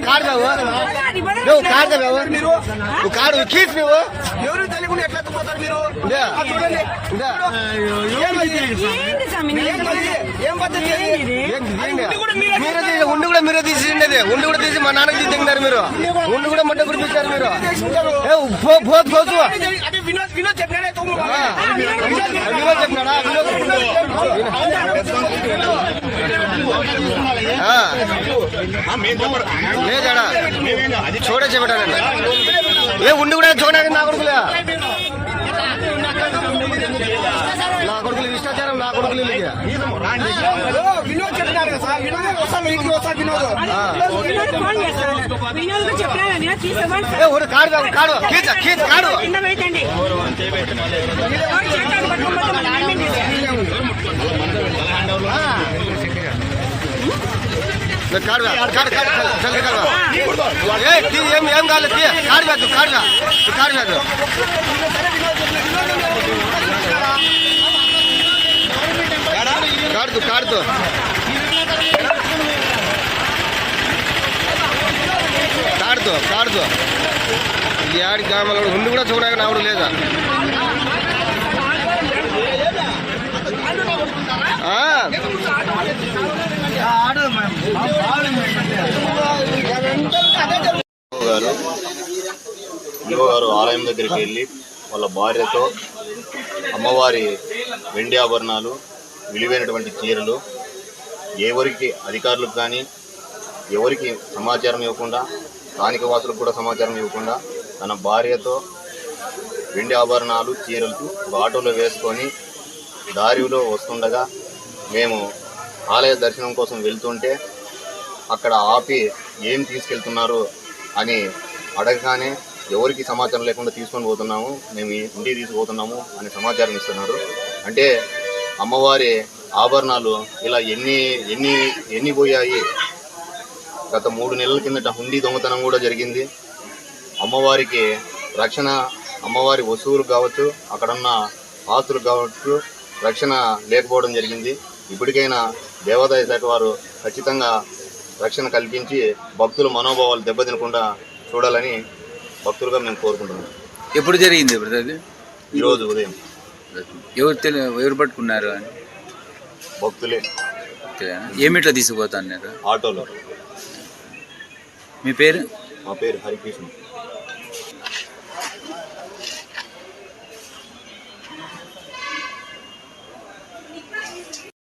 Card నువ్వు card నువ్వు card keys నువ్వు ఎవరు తెలియకుండా ఎట్లా పోతారు మీరు? ఉండి కూడా మీరే తీసిండేది. ఉండి కూడా తీసి మా నాన్నకి తీసినారు మీరు. ఉండి కూడా మట్ట కురిపించారు మీరు. వినోద్ చెప్పినాడా? వినోద్ చెప్పినాడా? లేదాడా చూడే చెప్పాడండి. ఏ ఉండి కూడా చూడడానికి నా కొడుకులే, నా కొడుకులు ఇష్టాచారం, నా కొడుకులు వినోద్ చెప్పినారు కదా సార్. వినోద్ వస్తాను ఇంటికి వస్తాను. వినోద్ కాడు కాడు కీచ కీచ కాడు ఏం కాలేదు. కాడు కాదు కాడు కాడు కాదు కాడుతూ కాడుతూ కాడుతూ కాడుతూ ఇది ఆడి గ్రామాల ఉండి కూడా చూడడానికి నావుడు లేదా? గారు ఆలయం దగ్గరికి వెళ్ళి వాళ్ళ భార్యతో అమ్మవారి వెండి ఆభరణాలు, విలువైనటువంటి చీరలు ఎవరికి అధికారులకు కానీ ఎవరికి సమాచారం ఇవ్వకుండా, స్థానిక వాసులకు కూడా సమాచారం ఇవ్వకుండా తన భార్యతో వెండి ఆభరణాలు, చీరలు ఆటోలో వేసుకొని దారిలో వస్తుండగా మేము ఆలయ దర్శనం కోసం వెళ్తుంటే అక్కడ ఆపి ఏం తీసుకెళ్తున్నారు అని అడగగానే ఎవరికి సమాచారం లేకుండా తీసుకొని పోతున్నాము, మేము ఇంటికి తీసుకుపోతున్నాము అని సమాచారం ఇస్తున్నారు. అంటే అమ్మవారి ఆభరణాలు ఇలా ఎన్ని పోయాయి. గత 3 నెలల కిందట హుండీ దొంగతనం కూడా జరిగింది. అమ్మవారికి రక్షణ, అమ్మవారి వస్తువులు కావచ్చు, అక్కడున్న ఆస్తులు కావచ్చు, రక్షణ లేకపోవడం జరిగింది. ఇప్పటికైనా దేవాదాయ శాఖ వారు ఖచ్చితంగా రక్షణ కల్పించి భక్తుల మనోభావాలు దెబ్బతినకుండా చూడాలని భక్తులుగా మేము కోరుకుంటున్నాం. ఎప్పుడు జరిగింది బ్రదర్? ఈరోజు ఉదయం. ఎవరు పట్టుకున్నారు అని? భక్తులే. ఏమిట్లా తీసుకుపోతా అన్నారు? ఆటోలో. మీ పేరు? మా పేరు హరికృష్ణ.